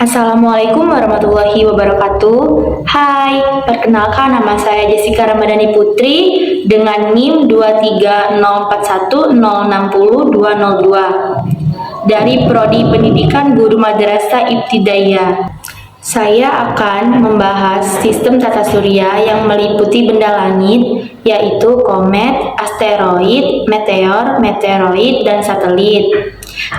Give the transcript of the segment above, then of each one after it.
Assalamualaikum warahmatullahi wabarakatuh. Hai, perkenalkan nama saya Jessica Ramadhani Putri dengan NIM 23041060202 dari Prodi Pendidikan Guru Madrasah Ibtidaiyah. Saya akan membahas sistem tata surya yang meliputi benda langit, yaitu komet, asteroid, meteor, meteoroid, dan satelit.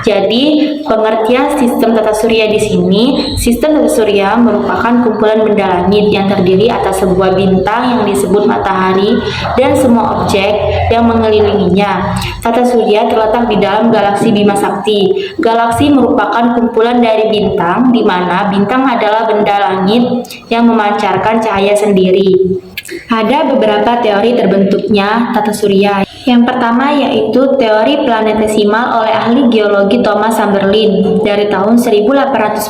Jadi, pengertian sistem tata surya di sini, sistem tata surya merupakan kumpulan benda langit yang terdiri atas sebuah bintang yang disebut matahari dan semua objek yang mengelilinginya. Tata surya terletak di dalam galaksi Bima Sakti. Galaksi merupakan kumpulan dari bintang, di mana bintang adalah benda langit yang memancarkan cahaya sendiri. Ada beberapa teori terbentuknya tata surya. Yang pertama yaitu teori planetesimal oleh ahli geologi Thomas Chamberlain dari tahun 1843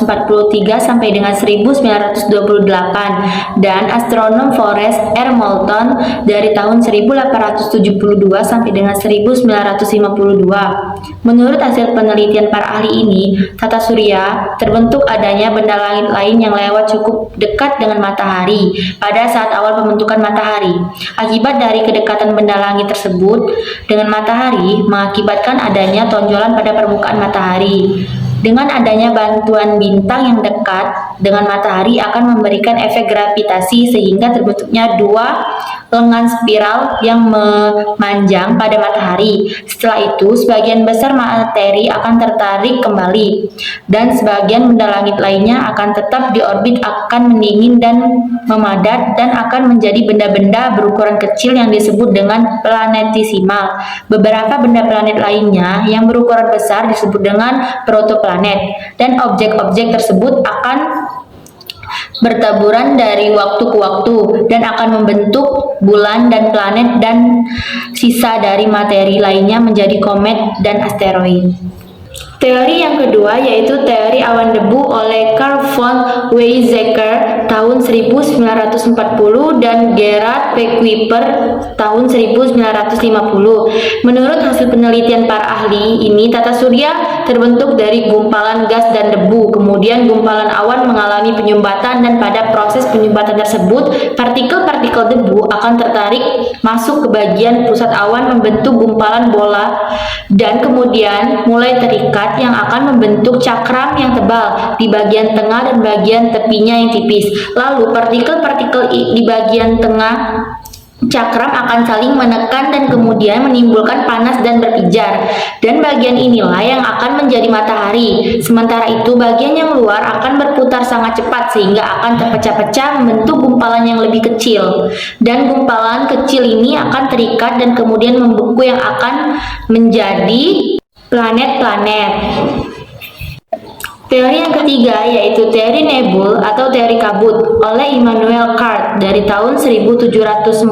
sampai dengan 1928 dan astronom Forrest R. Moulton dari tahun 1872 sampai dengan 1952. Menurut hasil penelitian para ahli ini, tata surya terbentuk adanya benda langit lain yang lewat cukup dekat dengan matahari pada saat awal pembentukan matahari. Akibat dari kedekatan benda langit tersebut dengan matahari mengakibatkan adanya tonjolan pada permukaan matahari. Dengan adanya bantuan bintang yang dekat dengan matahari akan memberikan efek gravitasi sehingga terbentuknya dua lengan spiral yang memanjang pada matahari. Setelah itu, sebagian besar materi akan tertarik kembali dan sebagian benda langit lainnya akan tetap di orbit, akan mendingin dan memadat dan akan menjadi benda-benda berukuran kecil yang disebut dengan planetesimal. Beberapa benda planet lainnya yang berukuran besar disebut dengan protoplanet dan objek-objek tersebut akan bertaburan dari waktu ke waktu dan akan membentuk bulan dan planet dan sisa dari materi lainnya menjadi komet dan asteroid. Teori yang kedua yaitu teori awan debu oleh Carl von Weizsäcker tahun 1940 dan Gerard P. Kuiper tahun 1950. Menurut hasil penelitian para ahli ini, tata surya terbentuk dari gumpalan gas dan debu. Kemudian gumpalan awan mengalami penyumbatan dan pada proses penyumbatan tersebut, partikel-partikel debu akan tertarik masuk ke bagian pusat awan membentuk gumpalan bola dan kemudian mulai terikat yang akan membentuk cakram yang tebal di bagian tengah dan bagian tepinya yang tipis. Lalu partikel-partikel di bagian tengah cakram akan saling menekan dan kemudian menimbulkan panas dan berpijar, dan bagian inilah yang akan menjadi matahari. Sementara itu bagian yang luar akan berputar sangat cepat sehingga akan terpecah-pecah membentuk gumpalan yang lebih kecil, dan gumpalan kecil ini akan terikat dan kemudian membeku yang akan menjadi planet-planet. Teori yang ketiga yaitu teori nebul atau teori kabut oleh Immanuel Kant dari tahun 1749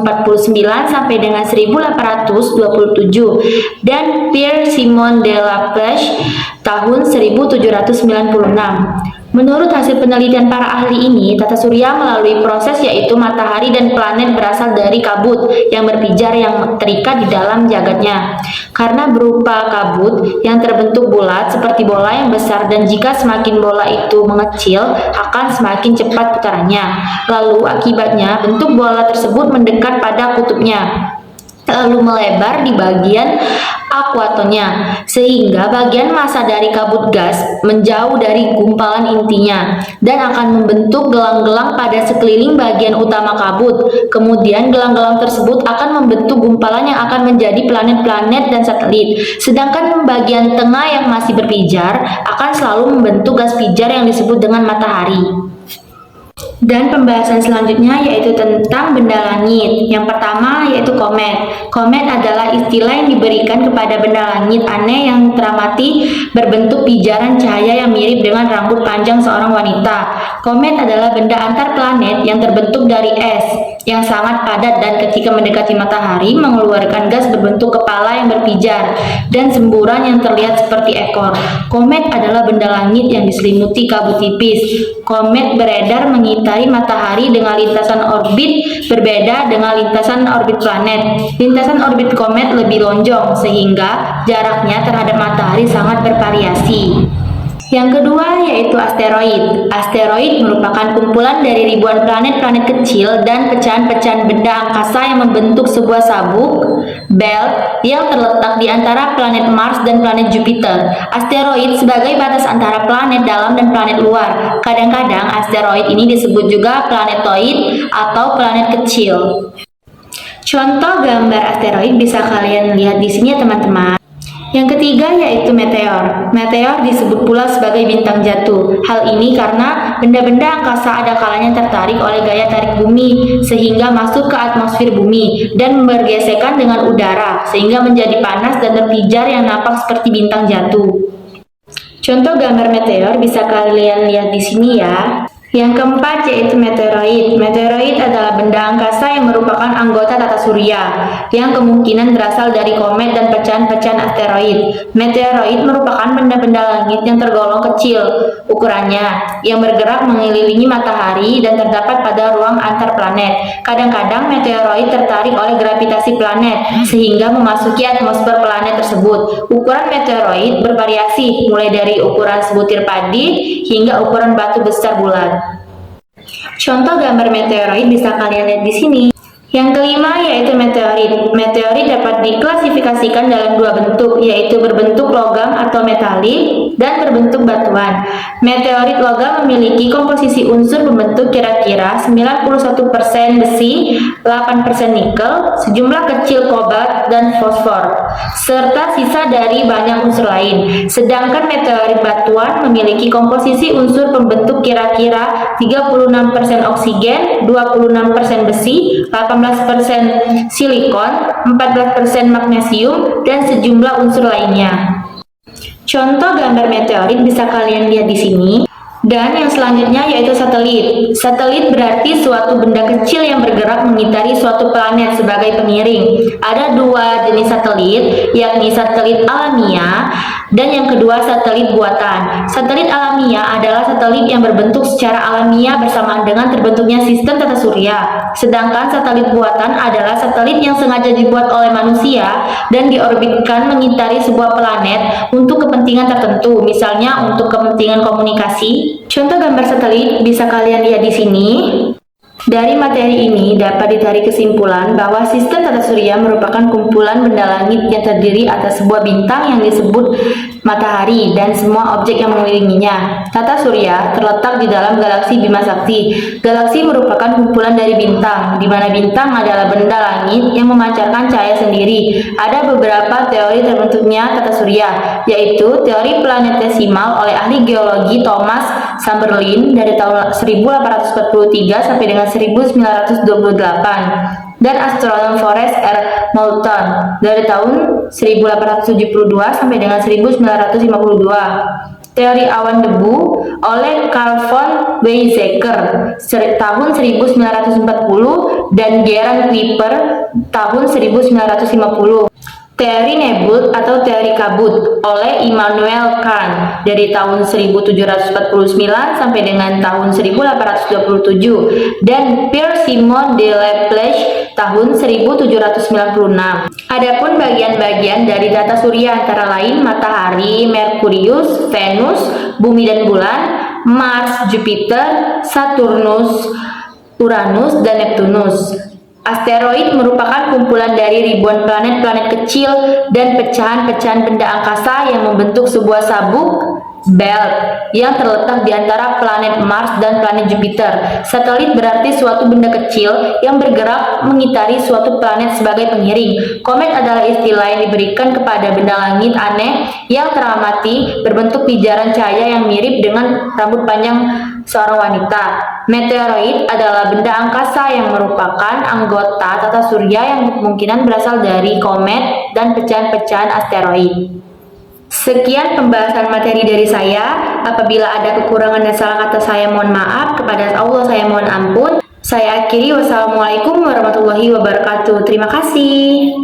sampai dengan 1827 dan Pierre Simon de Laplace tahun 1796. Menurut hasil penelitian para ahli ini, tata surya melalui proses yaitu matahari dan planet berasal dari kabut yang berpijar yang terikat di dalam jagatnya. Karena berupa kabut yang terbentuk bulat seperti bola yang besar dan jika semakin bola itu mengecil akan semakin cepat putarannya. Lalu akibatnya bentuk bola tersebut mendekat pada kutubnya, lalu melebar di bagian akuatornya sehingga bagian massa dari kabut gas menjauh dari gumpalan intinya dan akan membentuk gelang-gelang pada sekeliling bagian utama kabut. Kemudian gelang-gelang tersebut akan membentuk gumpalan yang akan menjadi planet-planet dan satelit. Sedangkan bagian tengah yang masih berpijar akan selalu membentuk gas pijar yang disebut dengan matahari. Dan pembahasan selanjutnya yaitu tentang benda langit. Yang pertama yaitu komet. Komet adalah istilah yang diberikan kepada benda langit aneh yang teramati berbentuk pijaran cahaya yang mirip dengan rambut panjang seorang wanita. Komet adalah benda antar planet yang terbentuk dari es yang sangat padat dan ketika mendekati matahari mengeluarkan gas berbentuk kepala yang berpijar dan semburan yang terlihat seperti ekor. Komet adalah benda langit yang diselimuti kabut tipis. Komet beredar mengitari matahari dengan lintasan orbit berbeda dengan lintasan orbit planet. Lintasan orbit komet lebih lonjong sehingga jaraknya terhadap matahari sangat bervariasi. Yang kedua yaitu asteroid. Asteroid merupakan kumpulan dari ribuan planet-planet kecil dan pecahan-pecahan benda angkasa yang membentuk sebuah sabuk belt yang terletak di antara planet Mars dan planet Jupiter. Asteroid sebagai batas antara planet dalam dan planet luar. Kadang-kadang asteroid ini disebut juga planetoid atau planet kecil. Contoh gambar asteroid bisa kalian lihat di sini ya teman-teman. Yang ketiga yaitu meteor. Meteor disebut pula sebagai bintang jatuh. Hal ini karena benda-benda angkasa ada kalanya tertarik oleh gaya tarik bumi sehingga masuk ke atmosfer bumi dan bergesekan dengan udara sehingga menjadi panas dan terpijar yang nampak seperti bintang jatuh. Contoh gambar meteor bisa kalian lihat di sini ya. Yang keempat yaitu meteoroid. Meteoroid adalah benda angkasa yang merupakan anggota tata surya yang kemungkinan berasal dari komet dan pecahan-pecahan asteroid. Meteoroid merupakan benda-benda langit yang tergolong kecil ukurannya, yang bergerak mengelilingi matahari dan terdapat pada ruang antar planet. Kadang-kadang meteoroid tertarik oleh gravitasi planet sehingga memasuki atmosfer planet tersebut. Ukuran meteoroid bervariasi mulai dari ukuran sebutir padi hingga ukuran batu besar bulan. Contoh gambar meteoroid bisa kalian lihat di sini. Yang kelima yaitu meteorit. Meteorit dapat diklasifikasikan dalam dua bentuk, yaitu berbentuk logam atau metalik dan berbentuk batuan. Meteorit logam memiliki komposisi unsur pembentuk kira-kira 91% besi, 8% nikel, sejumlah kecil kobalt dan fosfor, serta sisa dari banyak unsur lain. Sedangkan meteorit batuan memiliki komposisi unsur pembentuk kira-kira 36% oksigen, 26% besi, 18% silikon, 14% magnesium, dan sejumlah unsur lainnya. Contoh gambar meteorit bisa kalian lihat di sini. Dan yang selanjutnya yaitu satelit. Satelit berarti suatu benda kecil yang bergerak mengitari suatu planet sebagai pengiring. Ada dua jenis satelit, yakni satelit alamiah dan yang kedua satelit buatan. Satelit alamiah adalah satelit yang berbentuk secara alamiah bersamaan dengan terbentuknya sistem tata surya. Sedangkan satelit buatan adalah satelit yang sengaja dibuat oleh manusia dan diorbitkan mengitari sebuah planet untuk kepentingan tertentu, misalnya untuk kepentingan komunikasi. Contoh gambar satelit bisa kalian lihat di sini. Dari materi ini dapat ditarik kesimpulan bahwa sistem tata surya merupakan kumpulan benda langit yang terdiri atas sebuah bintang yang disebut matahari dan semua objek yang mengelilinginya. Tata surya terletak di dalam galaksi Bima Sakti. Galaksi merupakan kumpulan dari bintang, di mana bintang adalah benda langit yang memancarkan cahaya sendiri. Ada beberapa teori terbentuknya tata surya, yaitu teori planetesimal oleh ahli geologi Thomas Chamberlain dari tahun 1843 sampai dengan 1928 dan astronom Forrest R. Moulton dari tahun 1872 sampai dengan 1952. Teori awan debu oleh Carl von Weizsäcker tahun 1940 dan Gerhard Kuiper tahun 1950. Teori nebul atau teori kabut oleh Immanuel Kant dari tahun 1749 sampai dengan tahun 1827 dan Pierre Simon de Laplace tahun 1796. Adapun bagian-bagian dari tata surya antara lain matahari, Merkurius, Venus, bumi dan bulan, Mars, Jupiter, Saturnus, Uranus, dan Neptunus. Asteroid merupakan kumpulan dari ribuan planet-planet kecil dan pecahan-pecahan benda angkasa yang membentuk sebuah sabuk belt yang terletak di antara planet Mars dan planet Jupiter. Satelit berarti suatu benda kecil yang bergerak mengitari suatu planet sebagai pengiring. Komet adalah istilah yang diberikan kepada benda langit aneh yang teramati berbentuk pijaran cahaya yang mirip dengan rambut panjang seorang wanita. Meteoroid adalah benda angkasa yang merupakan anggota tata surya yang kemungkinan berasal dari komet dan pecahan-pecahan asteroid. Sekian pembahasan materi dari saya. Apabila ada kekurangan dan salah kata saya mohon maaf. Kepada Allah saya mohon ampun. Saya akhiri. Wassalamualaikum warahmatullahi wabarakatuh. Terima kasih.